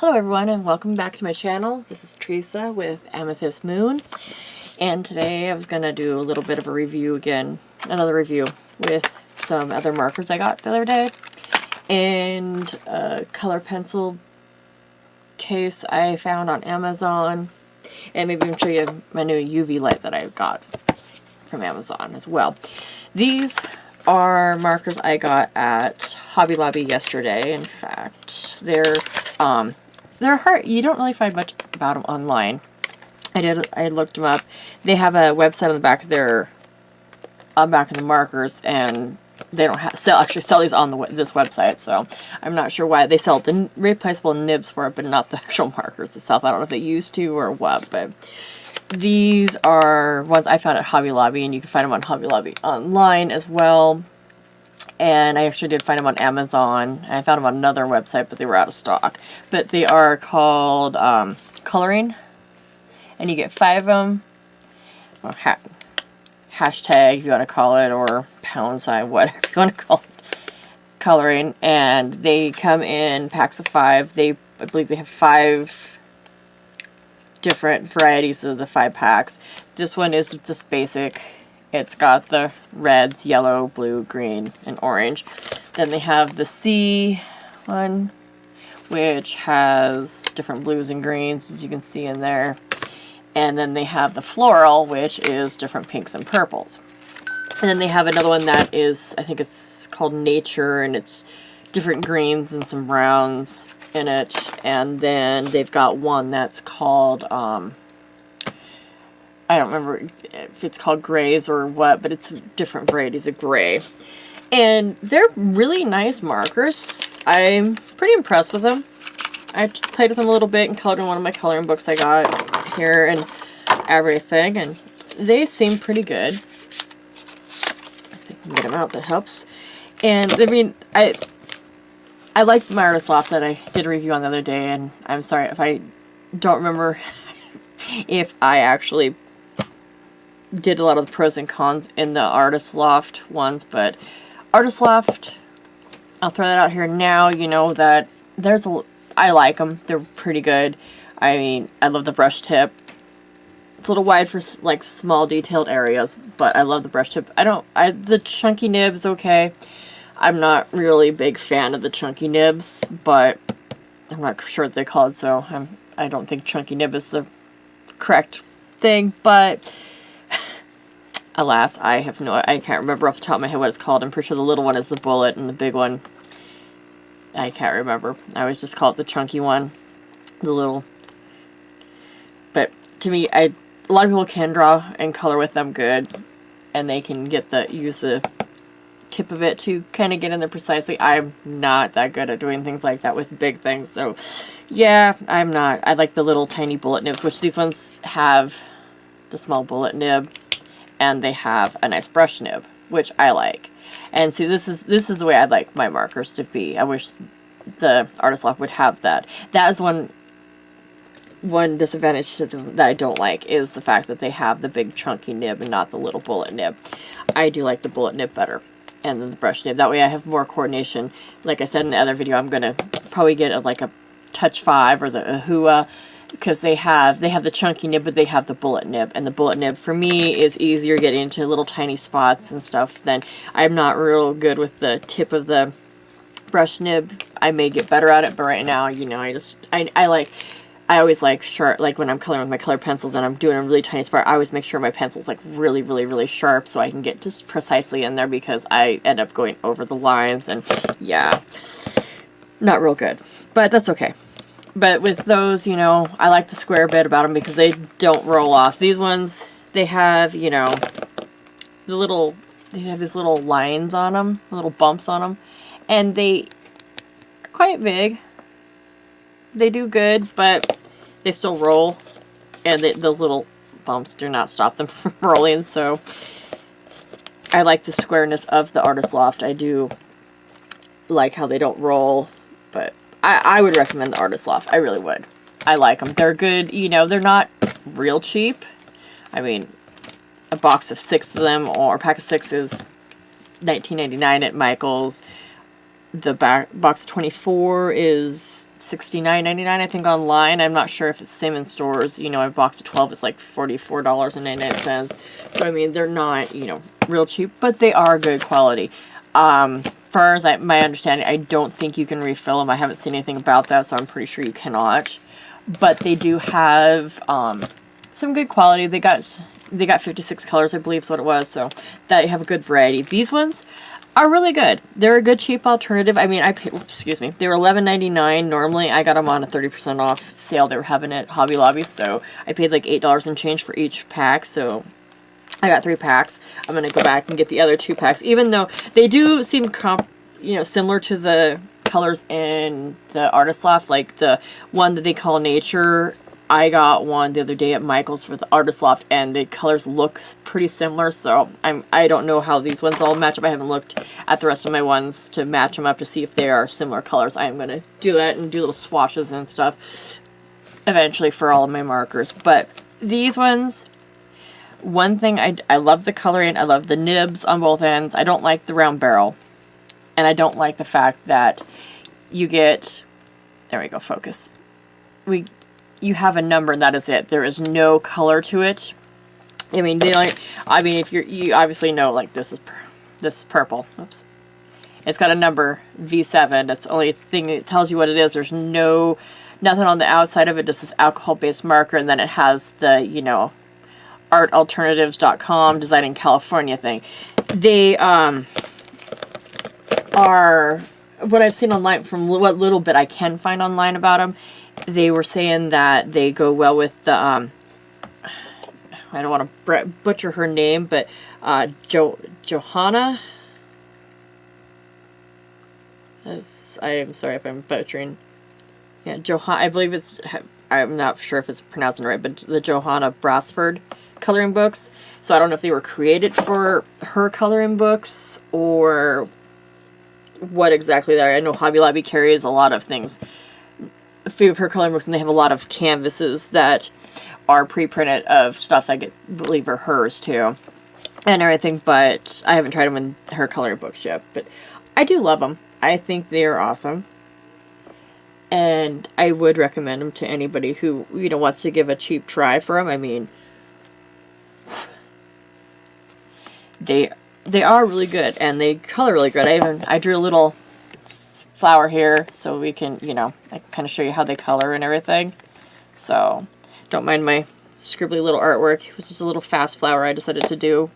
Hello everyone and welcome back to my channel. This is Teresa with Amethyst Moon, and today I was going to do a little bit of a review again, another review with some other markers I got the other day, and a color pencil case I found on Amazon, and maybe even show you my new UV light that I got from Amazon as well. These are markers I got at Hobby Lobby yesterday. In fact, they're hard. You don't really find much about them online. I looked them up. They have a website on the back of their back of the markers, and they don't actually sell these on this website. So I'm not sure why they sell the replaceable nibs for it, but not the actual markers itself. I don't know if they used to or what, but these are ones I found at Hobby Lobby, and you can find them on Hobby Lobby online as well. And I actually did find them on Amazon. I found them on another website, but they were out of stock. But they are called coloring, and you get 5 of them. Or hashtag, if you want to call it, or pound sign, whatever you want to call it. Coloring, and they come in packs of 5. I believe they have 5 different varieties of the 5 packs. This one is just basic. It's got the reds, yellow, blue, green, and orange. Then they have the C one, which has different blues and greens, as you can see in there. And then they have the floral, which is different pinks and purples. And then they have another one that is, I think it's called Nature, and it's different greens and some browns in it. And then they've got one that's called, I don't remember if it's called grays or what, but it's different varieties of gray. And they're really nice markers. I'm pretty impressed with them. I played with them a little bit and colored in one of my coloring books I got here and everything, and they seem pretty good. If I can get them out, that helps. And I mean, I like my Artist Loft that I did a review on the other day, and I'm sorry if I don't remember if I actually did a lot of the pros and cons in the Artist Loft ones, but Artist Loft, I'll throw that out here now. You know that I like them. They're pretty good. I mean, I love the brush tip. It's a little wide for like small detailed areas, but I love the brush tip. The chunky nib's okay. I'm not really a big fan of the chunky nibs, but I'm not sure what they call it, so I don't think chunky nib is the correct thing, but alas, I can't remember off the top of my head what it's called. I'm pretty sure the little one is the bullet, and the big one, I can't remember. I always just call it the chunky one, the little. But to me, a lot of people can draw and color with them good, and they can use the tip of it to kind of get in there precisely. I'm not that good at doing things like that with big things, so yeah, I'm not. I like the little tiny bullet nibs, which these ones have the small bullet nib, and they have a nice brush nib, which I like. And see, this is the way I'd like my markers to be. I wish the Artist Loft would have that. That is one disadvantage to them that I don't like, is the fact that they have the big chunky nib and not the little bullet nib. I do like the bullet nib better, and then the brush nib. That way I have more coordination. Like I said in the other video, I'm gonna probably get like a Touch 5 or the Ahua, because they have the chunky nib, but they have the bullet nib, and the bullet nib for me is easier getting into little tiny spots and stuff. Then I'm not real good with the tip of the brush nib. I may get better at it, but right now, you know, I always like sharp, like when I'm coloring with my colored pencils and I'm doing a really tiny spot, I always make sure my pencil's like really, really, really sharp so I can get just precisely in there, because I end up going over the lines, and yeah, not real good, but that's okay. But with those, you know, I like the square bit about them because they don't roll off. These ones, they have, you know, they have these little lines on them, little bumps on them, and they are quite big. They do good, but they still roll, and those little bumps do not stop them from rolling, so I like the squareness of the Artist Loft. I do like how they don't roll, but I would recommend the Artist Loft. I really would. I like them. They're good. You know, they're not real cheap. I mean, a box of 6 of them, or a pack of 6 is $19.99 at Michael's. The box of 24 is $69.99, I think, online. I'm not sure if it's the same in stores. You know, a box of 12 is like $44.99. So, I mean, they're not, you know, real cheap, but they are good quality. Far as my understanding, I don't think you can refill them. I haven't seen anything about that, so I'm pretty sure you cannot. But they do have some good quality. They got 56 colors, I believe, is what it was. So that you have a good variety. These ones are really good. They're a good cheap alternative. I mean, I paid, excuse me, they were $11.99 normally. I got them on a 30% off sale they were having at Hobby Lobby, so I paid like $8 and change for each pack. So I got 3 packs. I'm gonna go back and get the other 2 packs, even though they do seem similar to the colors in the Artist Loft, like the one that they call Nature. I got one the other day at Michael's for the Artist Loft, and the colors look pretty similar, so I don't know how these ones all match up. I haven't looked at the rest of my ones to match them up to see if they are similar colors. I am going to do that and do little swatches and stuff eventually for all of my markers. But these ones, one thing, I love the coloring. I love the nibs on both ends. I don't like the round barrel, and I don't like the fact that you get, there we go, focus. You have a number and that is it. There is no color to it. I mean, if you obviously know, like, this is purple. Oops. It's got a number, V7. That's the only thing that tells you what it is. There's nothing on the outside of it. Just this alcohol-based marker, and then it has the, you know, artalternatives.com Design in California thing. They are, what I've seen online, from what little bit I can find online about them, they were saying that they go well with the, I don't want to butcher her name, but Johanna, I am sorry if I'm butchering, yeah, I believe it's, I'm not sure if it's pronouncing it right, but the Johanna Brasford coloring books. So I don't know if they were created for her coloring books or what exactly they are. I know Hobby Lobby carries a lot of things, a few of her coloring books, and they have a lot of canvases that are pre-printed of stuff I believe are hers too, and everything, but I haven't tried them in her coloring books yet, but I do love them. I think they are awesome, and I would recommend them to anybody who, you know, wants to give a cheap try for them. I mean, they are really good, and they color really good. I drew a little flower here so we can, you know, I can kind of show you how they color and everything. So don't mind my scribbly little artwork. It was just a little fast flower I decided to do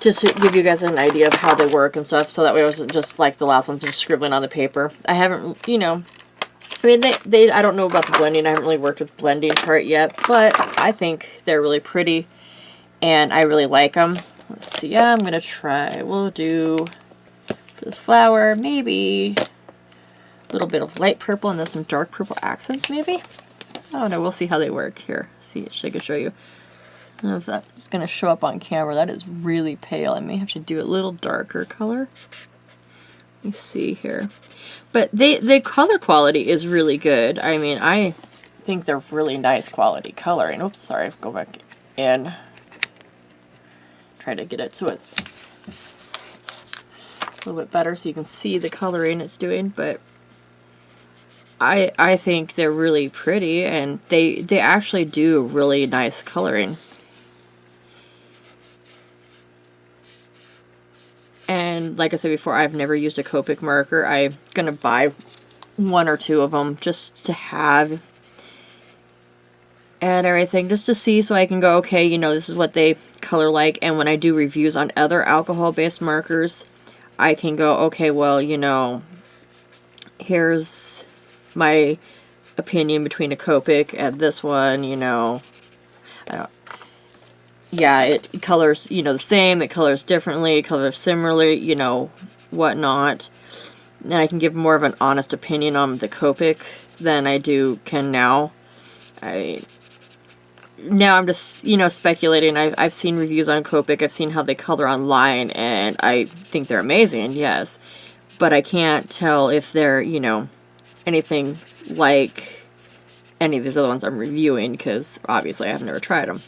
just to give you guys an idea of how they work and stuff, so that way I wasn't just like the last ones, just scribbling on the paper. I haven't, you know, I mean, I don't know about the blending. I haven't really worked with blending part yet, but I think they're really pretty and I really like them. Let's see, yeah, I'm gonna try, we'll do for this flower, maybe a little bit of light purple and then some dark purple accents, maybe? I don't know, we'll see how they work. Here, see, I can show you. I don't know if that's going to show up on camera. That is really pale. I may have to do a little darker color. Let me see here. But the color quality is really good. I mean, I think they're really nice quality coloring. Oops, sorry, go back and try to get it so it's a little bit better so you can see the coloring it's doing, but I think they're really pretty, and they actually do really nice coloring. And like I said before, I've never used a Copic marker. I'm going to buy 1 or 2 of them just to have and everything, just to see, so I can go, okay, you know, this is what they color like. And when I do reviews on other alcohol-based markers, I can go, okay, well, you know, here's my opinion between a Copic and this one, you know. Yeah, it colors, you know, the same, it colors differently, it colors similarly, you know, whatnot. And I can give more of an honest opinion on the Copic than I can now. Now I'm just, you know, speculating. I've seen reviews on Copic, I've seen how they color online, and I think they're amazing, yes. But I can't tell if they're, you know, anything like any of these other ones I'm reviewing, because obviously I've never tried them.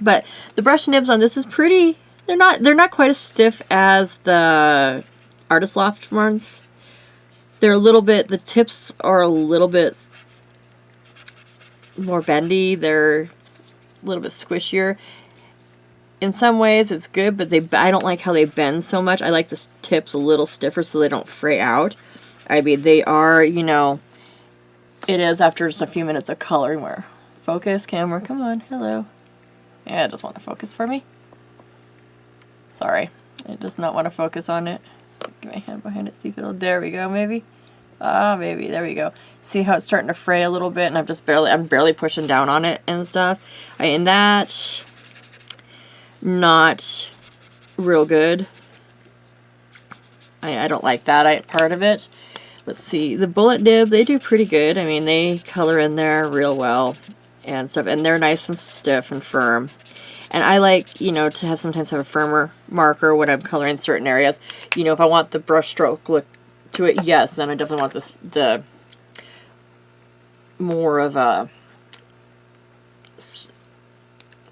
But the brush nibs on this is pretty, they're not quite as stiff as the Artist Loft ones, they're a little bit, the tips are a little bit more bendy. They're a little bit squishier. In some ways it's good, but I don't like how they bend so much. I like the tips a little stiffer so they don't fray out. I mean, they are, you know, it is after just a few minutes of coloring where, focus, camera, come on, hello. Yeah, it doesn't want to focus for me. Sorry, it does not want to focus on it. Get my hand behind it, see if it'll, there we go, maybe. Ah, maybe, there we go. See how it's starting to fray a little bit, and I'm barely pushing down on it and stuff. And that's not real good. I don't like that part of it. Let's see, the bullet nib, they do pretty good. I mean, they color in there real well and stuff, and they're nice and stiff and firm. And I like, you know, to sometimes have a firmer marker when I'm coloring certain areas. You know, if I want the brush stroke look to it, yes, then I definitely want the more of a,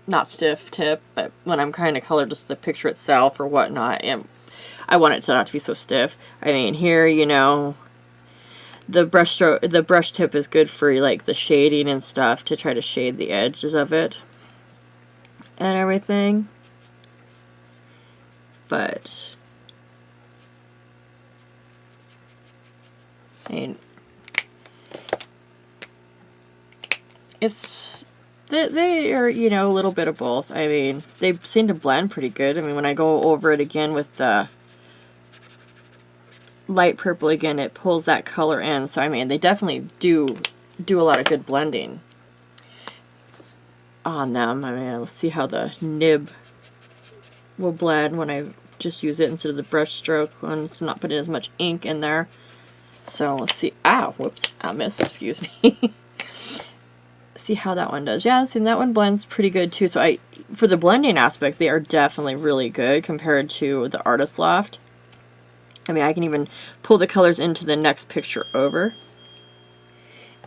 not stiff tip, but when I'm trying to color just the picture itself or whatnot, and I want it to not to be so stiff. I mean, here, you know, the brush tip is good for like the shading and stuff, to try to shade the edges of it and everything. But I mean, they are, you know, a little bit of both. I mean, they seem to blend pretty good. I mean, when I go over it again with the light purple again, it pulls that color in. So I mean, they definitely do a lot of good blending on them. I mean, let's see how the nib will blend when I just use it instead of the brush stroke, when it's not putting as much ink in there. So let's see. Ow, whoops, I missed, excuse me. See how that one does. Yeah, see, that one blends pretty good too. So for the blending aspect, they are definitely really good compared to the Artist Loft. I mean, I can even pull the colors into the next picture over.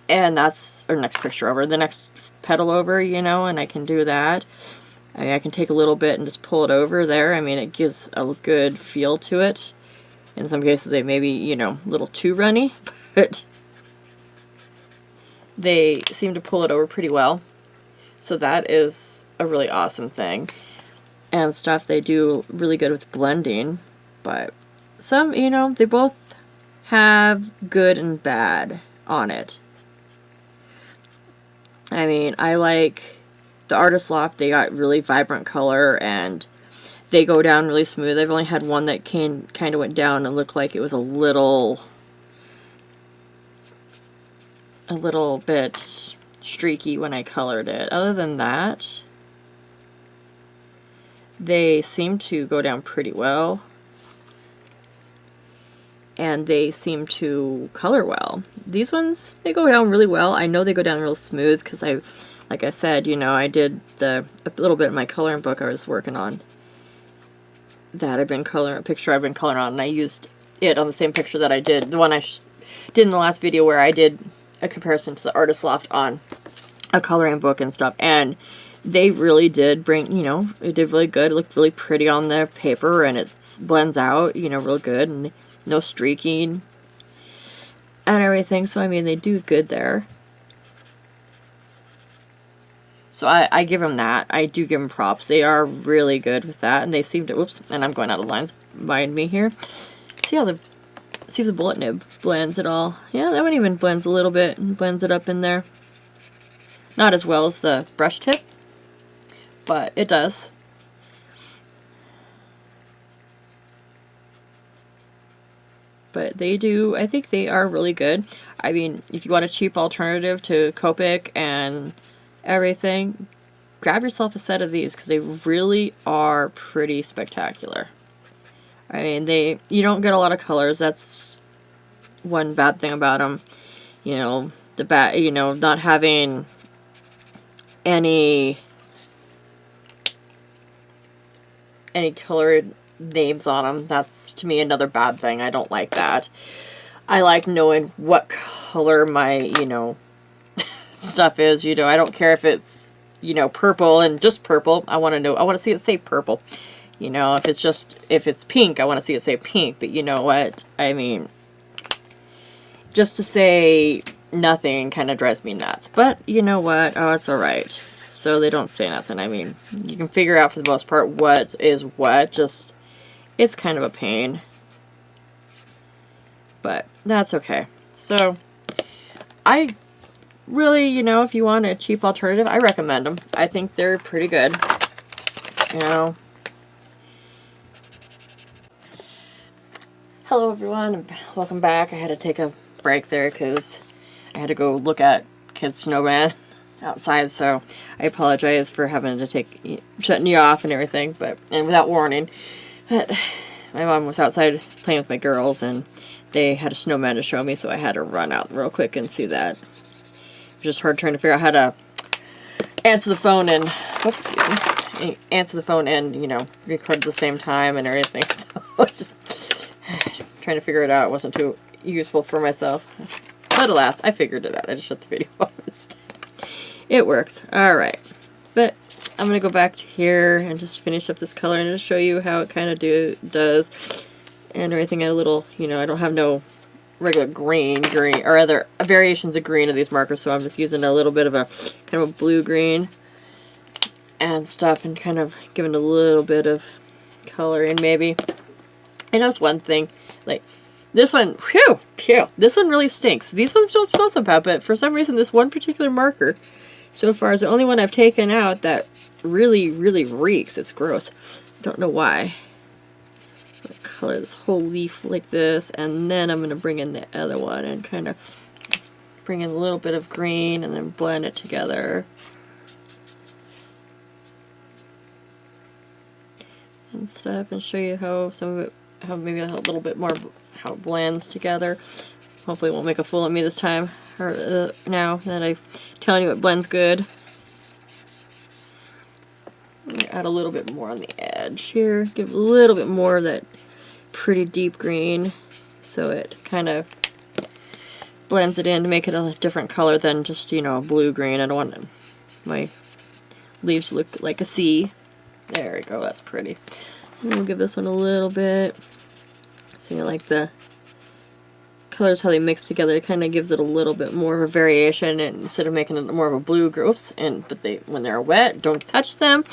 And that's, or next picture over, the next petal over, you know, and I can do that. I mean, I can take a little bit and just pull it over there. I mean, it gives a good feel to it. In some cases, they may be, you know, a little too runny, but they seem to pull it over pretty well. So that is a really awesome thing. And stuff, they do really good with blending, but some, you know, they both have good and bad on it. I mean, I like the Artist Loft. They got really vibrant color and they go down really smooth. I've only had one that kind of went down and looked like it was a little bit streaky when I colored it. Other than that, they seem to go down pretty well. And they seem to color well. These ones, they go down really well. I know they go down real smooth because like I said, you know, I did a little bit of my coloring book I was working on. That I've been coloring, a picture I've been coloring on, and I used it on the same picture that I did, the one I did in the last video where I did a comparison to the Artist Loft on a coloring book and stuff, and they really did bring, you know, it did really good. It looked really pretty on the paper, and it blends out, you know, real good, and no streaking and everything. So I mean, they do good there. So I give them that. I do give them props. They are really good with that, and they seem to, whoops, and I'm going out of lines behind me here. See if the bullet nib blends it all. Yeah, that one even blends a little bit and blends it up in there. Not as well as the brush tip, but it does. But they do, I think they are really good. I mean, if you want a cheap alternative to Copic and everything, grab yourself a set of these because they really are pretty spectacular. I mean, you don't get a lot of colors. That's one bad thing about them. You know, not having any colored names on them. That's, to me, another bad thing. I don't like that. I like knowing what color my, you know, stuff is. You know, I don't care if it's, you know, purple and just purple. I want to know, I want to see it say purple. You know, if it's pink, I want to see it say pink. But you know what? I mean, just to say nothing kind of drives me nuts. But you know what? Oh, it's alright. So they don't say nothing. I mean, you can figure out for the most part what is what. Just, it's kind of a pain. But that's okay. So, I really, you know, if you want a cheap alternative, I recommend them. I think they're pretty good. You know. Hello everyone, and welcome back. I had to take a break there because I had to go look at kids' snowman outside, so I apologize for having to shutting you off and everything, and without warning. But my mom was outside playing with my girls, and they had a snowman to show me, so I had to run out real quick and see that. It was just hard trying to figure out how to answer the phone and, whoops, excuse me, answer the phone and, you know, record at the same time and everything, so just trying to figure it out. It wasn't too useful for myself. But alas, I figured it out. I just shut the video off instead. It works. Alright. But I'm going to go back to here and just finish up this color and just show you how it kind of does. And everything at a little, you know, I don't have no regular green, or other variations of green of these markers, so I'm just using a little bit of a kind of a blue-green and stuff and kind of giving a little bit of coloring maybe. I noticed one thing. Like, this one, this one really stinks. These ones don't smell so bad, but for some reason this one particular marker so far is the only one I've taken out that really, really reeks. It's gross. Don't know why. I'm going to color this whole leaf like this, and then I'm going to bring in the other one and kind of bring in a little bit of green and then blend it together. And stuff, and show you how some of it, how maybe a little bit more how it blends together. Hopefully it won't make a fool of me this time, or now that I'm telling you it blends good. Add a little bit more on the edge here, give a little bit more of that pretty deep green so it kind of blends it in to make it a different color than just, you know, blue-green. I don't want my leaves to look like a sea. There we go, that's pretty. And we'll give this one a little bit. See, I like the colors, how they mix together. It kind of gives it a little bit more of a variation, and instead of making it more of a blue groups, but when they're wet, don't touch them.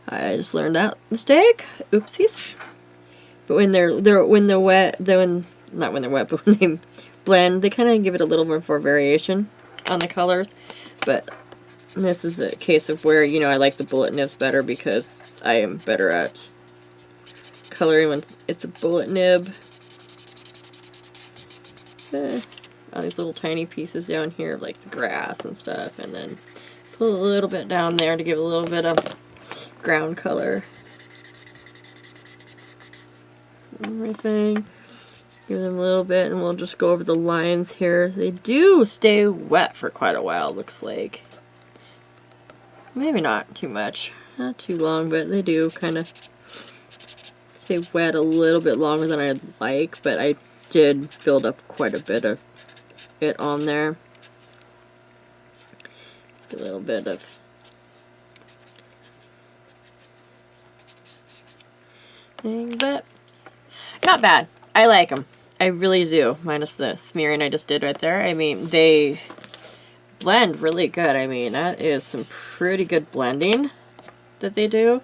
I just learned that mistake. Oopsies. But when they're wet, not when they're wet, but when they blend, they kind of give it a little more for variation on the colors. But this is a case of where, you know, I like the bullet nibs better because I am better at coloring when it's a bullet nib. All these little tiny pieces down here, like the grass and stuff, and then put a little bit down there to give a little bit of ground color. Everything. Give them a little bit, and we'll just go over the lines here. They do stay wet for quite a while, looks like. Maybe not too much. Not too long, but they do kind of stay wet a little bit longer than I'd like, but I did build up quite a bit of it on there. A little bit of thing, but not bad. I like them. I really do, minus the smearing I just did right there. I mean, they blend really good. I mean, that is some pretty good blending that they do,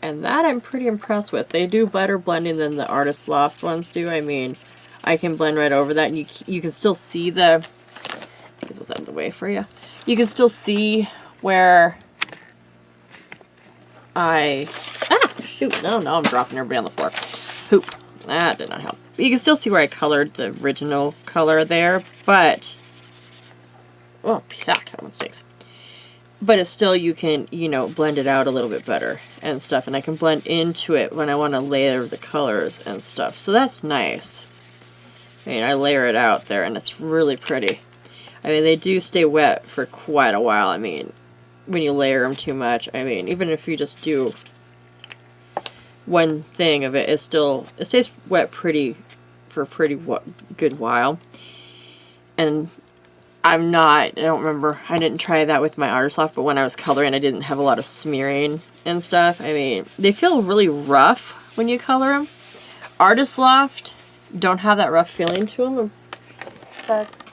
and that I'm pretty impressed with. They do better blending than the Artist Loft ones do. I mean, I can blend right over that, and you can still see the, get this out of the way for you. You can still see where shoot, no, I'm dropping everybody on the floor. Poop. That did not help. But you can still see where I colored the original color there, but, oh, that one sticks. But it's still, you can, you know, blend it out a little bit better and stuff, and I can blend into it when I want to layer the colors and stuff, so that's nice. I mean, I layer it out there, and it's really pretty. I mean, they do stay wet for quite a while. I mean, when you layer them too much, I mean, even if you just do one thing of it, it stays wet for a pretty good while. And I don't remember, I didn't try that with my Artist Loft, but when I was coloring, I didn't have a lot of smearing and stuff. I mean, they feel really rough when you color them. Artist Loft don't have that rough feeling to them. In fact,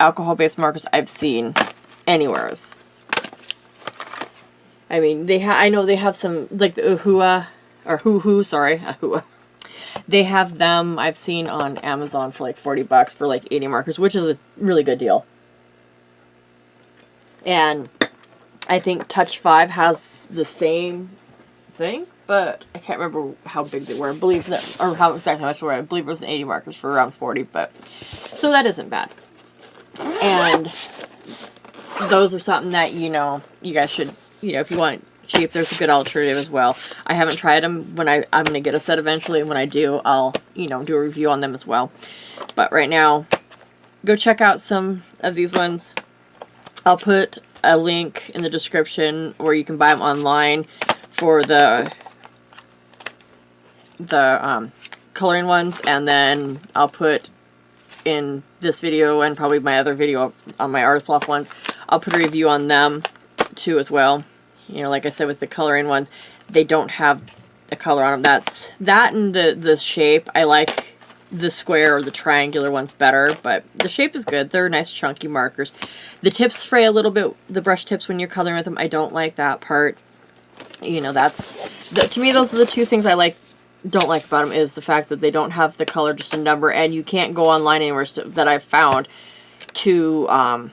alcohol-based markers I've seen anywhere. I mean, I know they have some, like the Uhua, or Hoo-Hoo, sorry, Ahua. They have them I've seen on Amazon for like 40 bucks for like 80 markers, which is a really good deal. And I think Touch 5 has the same thing, but I can't remember how big they were. I believe that, or how exactly much they were. I believe it was 80 markers for around 40, but so that isn't bad. And those are something that, you know, you guys should, you know, if you want cheap, there's a good alternative as well. I haven't tried them. When I'm going to get a set eventually, and when I do, I'll, you know, do a review on them as well. But right now, go check out some of these ones. I'll put a link in the description where you can buy them online for the coloring ones, and then I'll put in this video and probably my other video on my Artist Loft ones, I'll put a review on them too as well. You know, like I said, with the coloring ones, they don't have the color on them. That and the shape. I like the square or the triangular ones better, but the shape is good. They're nice chunky markers. The tips fray a little bit, the brush tips when you're coloring with them. I don't like that part. You know, to me, those are the two things I don't like about them, is the fact that they don't have the color, just a number, and you can't go online anywhere that I've found to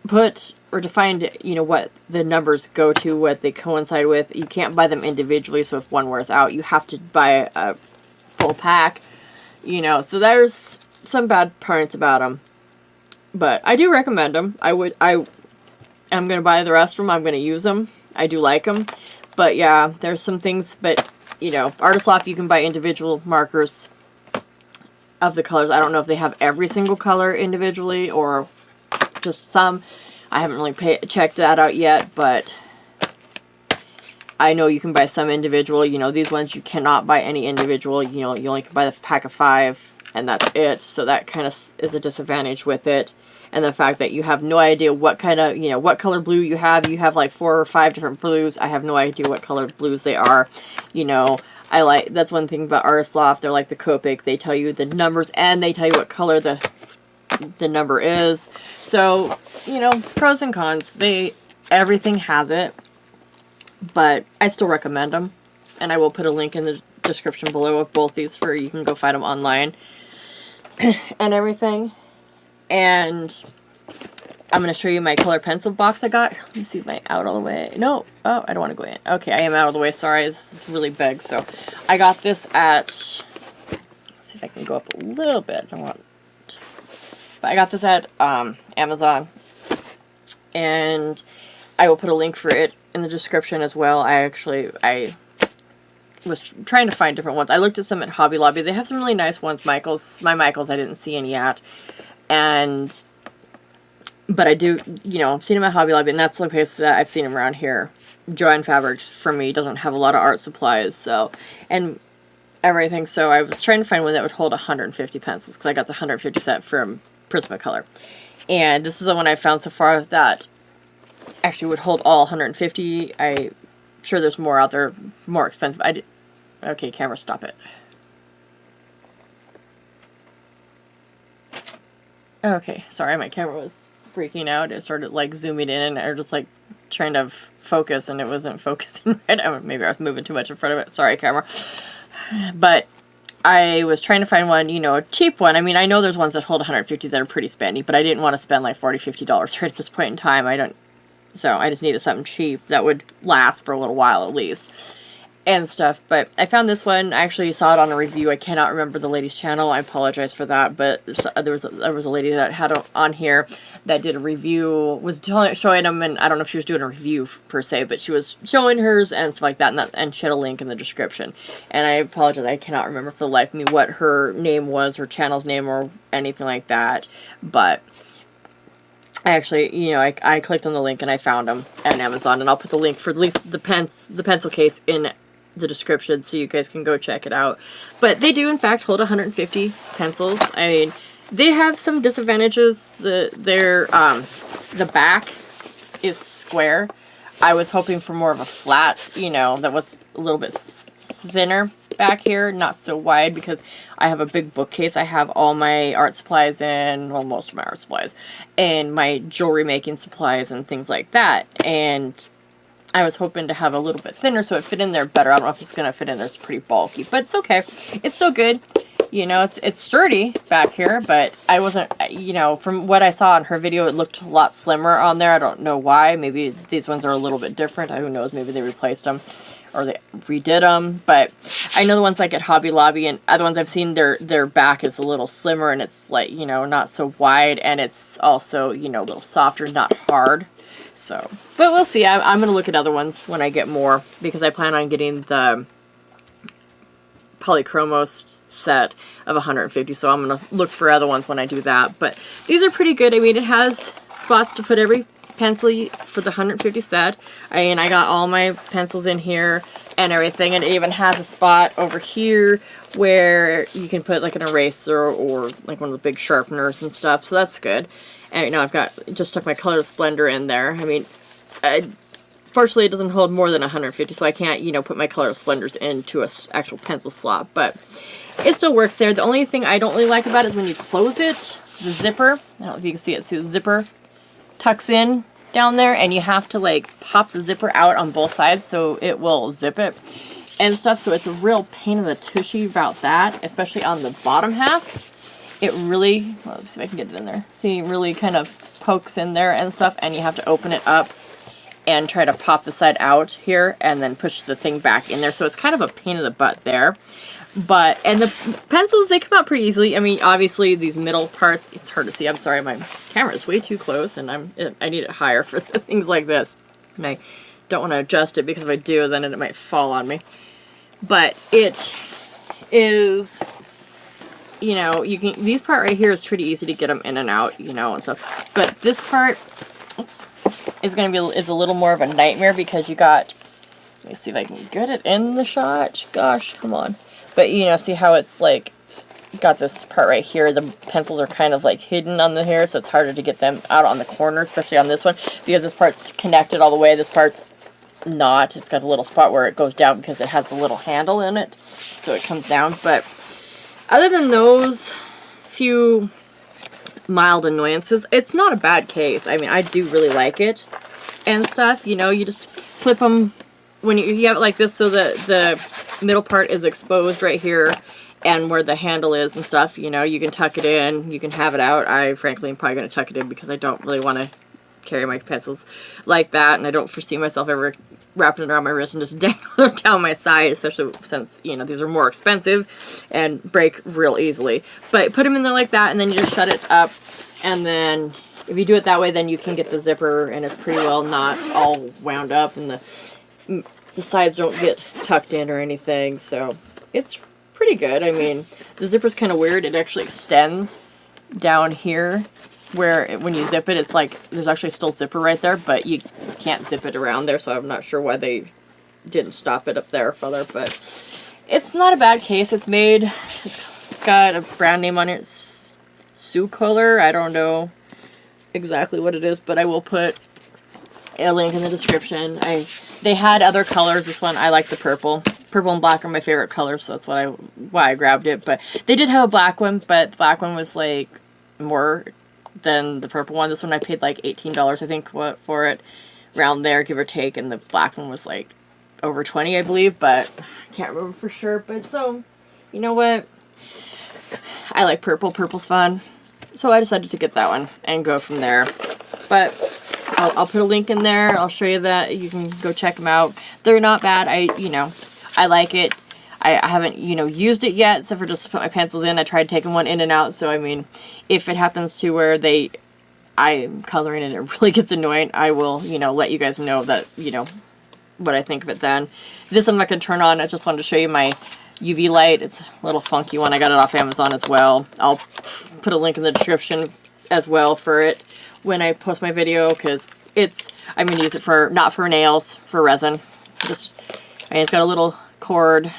put or to find, you know, what the numbers go to, what they coincide with. You can't buy them individually, so if one wears out, you have to buy a full pack, you know, so there's some bad parts about them. But I do recommend them. I'm going to buy the rest of them. I'm going to use them. I do like them. But yeah, there's some things, but, you know, Artist Loft, you can buy individual markers of the colors. I don't know if they have every single color individually or just some. I haven't really checked that out yet, but I know you can buy some individual. You know, these ones you cannot buy any individual. You know, you only can buy the pack of 5, and that's it. So that kind of is a disadvantage with it. And the fact that you have no idea what kind of, you know, what color blue you have. You have like 4 or 5 different blues. I have no idea what color blues they are. You know, that's one thing about Artist Loft. They're like the Copic. They tell you the numbers and they tell you what color the number is. So, you know, pros and cons. Everything has it. But I still recommend them. And I will put a link in the description below of both these for you can go find them online and everything. And I'm going to show you my color pencil box I got. Let me see if I'm out all the way. No. Oh, I don't want to go in. Okay, I am out of the way. Sorry, this is really big. So I got this at, let's see if I can go up a little bit. But I got this at Amazon. And I will put a link for it in the description as well. I was trying to find different ones. I looked at some at Hobby Lobby. They have some really nice ones. My Michaels, I didn't see any yet. But I do, you know, I've seen them at Hobby Lobby, and that's the place that I've seen them around here. Joann Fabrics, for me, doesn't have a lot of art supplies, so, and everything, so I was trying to find one that would hold 150 pencils, because I got the 150 set from Prismacolor. And this is the one I found so far that actually would hold all 150. I'm sure there's more out there, more expensive. Okay, camera, stop it. Okay, sorry, my camera was freaking out. It started like zooming in and I was just like trying to focus and it wasn't focusing right. Maybe I was moving too much in front of it. Sorry, camera. But I was trying to find one, you know, a cheap one. I mean, I know there's ones that hold 150 that are pretty spendy, but I didn't want to spend like $40–50 right at this point in time. So I just needed something cheap that would last for a little while at least and stuff. But I found this one. I actually saw it on a review. I cannot remember the lady's channel. I apologize for that. But there was a lady that had on here that did a review, was showing them, and I don't know if she was doing a review per se, but she was showing hers and stuff like that, and she had a link in the description. And I apologize. I cannot remember for the life of me what her name was, her channel's name, or anything like that. But I actually, you know, I clicked on the link and I found them at Amazon, and I'll put the link for at least the pencil case in the description so you guys can go check it out. But they do in fact hold 150 pencils. I mean, they have some disadvantages. The back is square. I was hoping for more of a flat, you know, that was a little bit thinner. back here, not so wide because I have a big bookcase. I have all my art supplies in, well, most of my art supplies, and my jewelry making supplies and things like that. And I was hoping to have a little bit thinner so it fit in there better. I don't know if it's going to fit in there. It's pretty bulky, but it's okay. It's still good. You know, it's sturdy back here, but I wasn't, you know, from what I saw in her video, it looked a lot slimmer on there. I don't know why. Maybe these ones are a little bit different. Who knows? Maybe they replaced them or they redid them. But I know the ones like at Hobby Lobby and other ones I've seen, their back is a little slimmer and it's like, you know, not so wide, and it's also, you know, a little softer, not hard. So, but we'll see. I'm going to look at other ones when I get more, because I plan on getting the Polychromos set of 150, so I'm going to look for other ones when I do that. But these are pretty good. I mean, it has spots to put every pencil for the 150 set, and I got all my pencils in here and everything, and it even has a spot over here where you can put like an eraser or like one of the big sharpeners and stuff, so that's good. And you know, I've got, just stuck my Color Splendor in there. I mean, fortunately it doesn't hold more than 150, so I can't, you know, put my Color Splendors into a actual pencil slot, but it still works there. The only thing I don't really like about it is when you close it, the zipper, I don't know if you can see it, see the zipper tucks in down there, and you have to like pop the zipper out on both sides so it will zip it and stuff, so it's a real pain in the tushy about that, especially on the bottom half. It really, well, let's see if I can get it in there. See, it really kind of pokes in there and stuff, and you have to open it up and try to pop the side out here and then push the thing back in there. So it's kind of a pain in the butt there. But, and the pencils, they come out pretty easily. I mean, obviously these middle parts, it's hard to see. I'm sorry, my camera is way too close and I need it higher for things like this. And I don't want to adjust it because if I do, then it might fall on me. But it is, you know, you can, these part right here is pretty easy to get them in and out, you know, and stuff. But this part, oops, is going to be, is a little more of a nightmare because you got, let me see if I can get it in the shot. Gosh, come on. But, you know, see how it's like, got this part right here. The pencils are kind of like hidden on the hair, so it's harder to get them out on the corner, especially on this one, because this part's connected all the way. This part's not. It's got a little spot where it goes down because it has a little handle in it, so it comes down. But other than those few mild annoyances, it's not a bad case. I mean, I do really like it and stuff. You know, you just flip them when you have it like this, so the middle part is exposed right here, and where the handle is and stuff, you know, you can tuck it in, you can have it out. I frankly am probably going to tuck it in because I don't really want to carry my pencils like that, and I don't foresee myself ever wrapping it around my wrist and just dangling it down my side, especially since, you know, these are more expensive and break real easily. But put them in there like that, and then you just shut it up, and then if you do it that way, then you can get the zipper, and it's pretty well not all wound up, and the sides don't get tucked in or anything, so it's pretty good. I mean, the zipper's kind of weird. It actually extends down here, where when you zip it, it's like there's actually still zipper right there, but you can't zip it around there, so I'm not sure why they didn't stop it up there further. But it's not a bad case. It's made, it's got a brand name on it, Sue Color. I don't know exactly what it is, but I will put a link in the description. They had other colors. This one, I like the purple. Purple and black are my favorite colors, so that's why I grabbed it. But they did have a black one, but the black one was like more than the purple one. This one I paid like $18, I think, for it, around there, give or take, and the black one was like over 20, I believe, but I can't remember for sure. But so, you know what? I like purple. Purple's fun. So I decided to get that one and go from there. But I'll put a link in there. I'll show you that. You can go check them out. They're not bad. I like it. I haven't, used it yet, except for just to put my pencils in. I tried taking one in and out. So, I mean, if it happens to where I'm coloring and it really gets annoying, I will, let you guys know that, what I think of it then. This I'm not going to turn on. I just wanted to show you my UV light. It's a little funky one. I got it off Amazon as well. I'll put a link in the description as well for it when I post my video, because I'm going to use it for, not for nails, for resin. It's got a little cord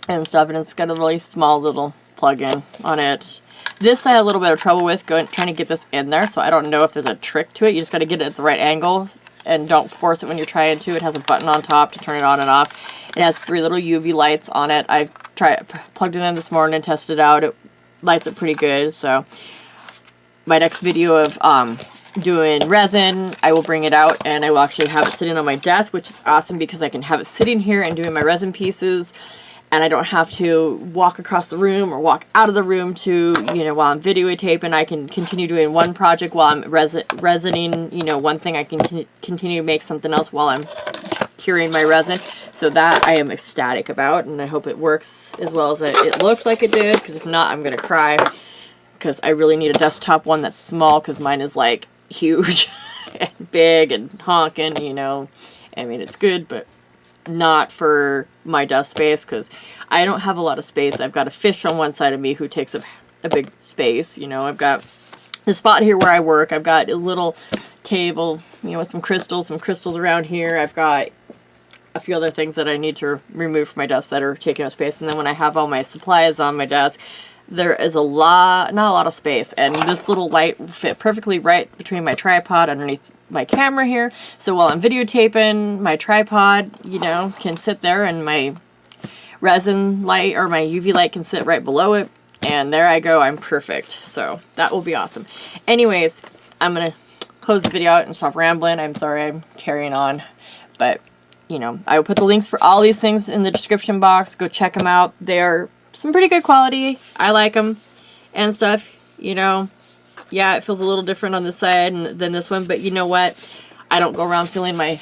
and stuff, and it's got a really small little plug-in on it. This I had a little bit of trouble with trying to get this in there, so I don't know if there's a trick to it. You just got to get it at the right angle, and don't force it when you're trying to. It has a button on top to turn it on and off. It has 3 little UV lights on it. I've plugged it in this morning and tested it out. It lights it pretty good. So my next video of doing resin, I will bring it out and I will actually have it sitting on my desk, which is awesome because I can have it sitting here and doing my resin pieces, and I don't have to walk across the room or walk out of the room to, you know, while I'm videotaping. I can continue doing one project while I'm resining, you know, one thing. I can continue to make something else while I'm curing my resin. So that I am ecstatic about, and I hope it works as well as it looked like it did, because if not, I'm going to cry, because I really need a desktop one that's small, because mine is like huge and big and honking, you know. I mean, it's good, but not for my desk space, because I don't have a lot of space. I've got a fish on one side of me who takes up a big space, you know. I've got the spot here where I work. I've got a little table, you know, with some crystals around here. I've got a few other things that I need to remove from my desk that are taking up space. And then when I have all my supplies on my desk, there is not a lot of space. And this little light will fit perfectly right between my tripod underneath my camera here. So while I'm videotaping, my tripod, you know, can sit there, and my resin light or my UV light can sit right below it. And there I go, I'm perfect. So that will be awesome. Anyways, I'm going to close the video out and stop rambling. I'm sorry I'm carrying on, but you know, I will put the links for all these things in the description box. Go check them out. They're some pretty good quality. I like them and stuff, you know. Yeah, it feels a little different on this side than this one, but you know what? I don't go around feeling my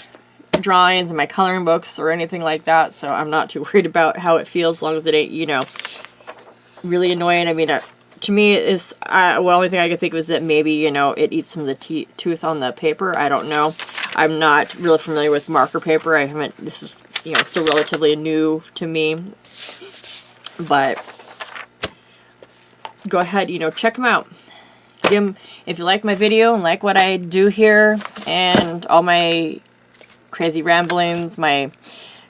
drawings and my coloring books or anything like that, so I'm not too worried about how it feels, as long as it ain't, you know, really annoying. I mean, to me, it's well, only thing I can think of is that maybe, you know, it eats some of the tooth on the paper. I don't know. I'm not really familiar with marker paper. I haven't, this is, you know, still relatively new to me. But go ahead, you know, check them out. If you like my video and like what I do here and all my crazy ramblings, my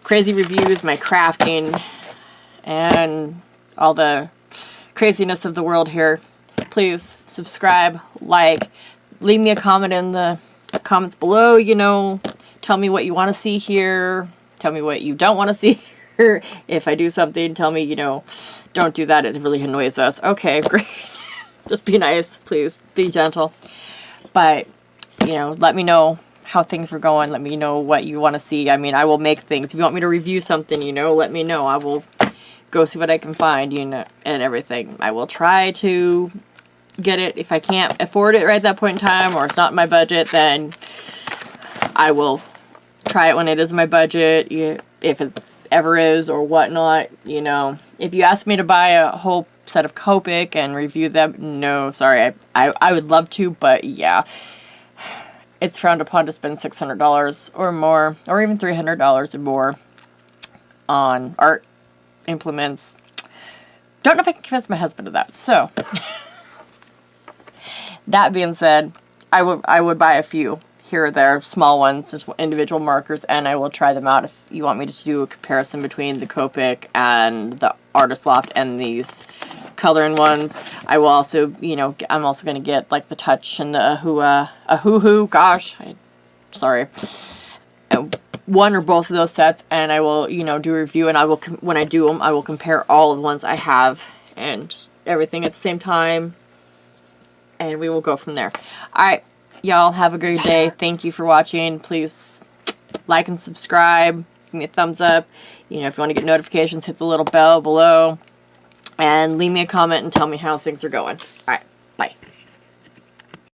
crazy reviews, my crafting, and all the craziness of the world here, please subscribe, like, leave me a comment in the comments below, you know, tell me what you want to see here, tell me what you don't want to see here. If I do something, tell me, you know, don't do that, it really annoys us. Okay, great. Just be nice, please, be gentle. But, you know, let me know how things were going, let me know what you want to see. I mean, I will make things. If you want me to review something, you know, let me know. I will go see what I can find, you know, and everything. I will try to get it. If I can't afford it right at that point in time, or it's not in my budget, then I will try it when it is in my budget, if it ever is or whatnot, you know. If you ask me to buy a whole set of Copic and review them, no, sorry, I would love to, but yeah, it's frowned upon to spend $600 or more, or even $300 or more on art implements. Don't know if I can convince my husband of that. So that being said, I would buy a few here or there, small ones, just individual markers, and I will try them out if you want me to do a comparison between the Copic and the Artist Loft and these coloring ones. I will also, you know, I'm also going to get like the Touch and the Ahoo, gosh, sorry, one or both of those sets, and I will, you know, do a review, and I will, when I do them, I will compare all of the ones I have and everything at the same time, and we will go from there. Alright, y'all have a great day. Thank you for watching. Please like and subscribe. Give me a thumbs up. You know, if you want to get notifications, hit the little bell below. And leave me a comment and tell me how things are going. Alright, bye.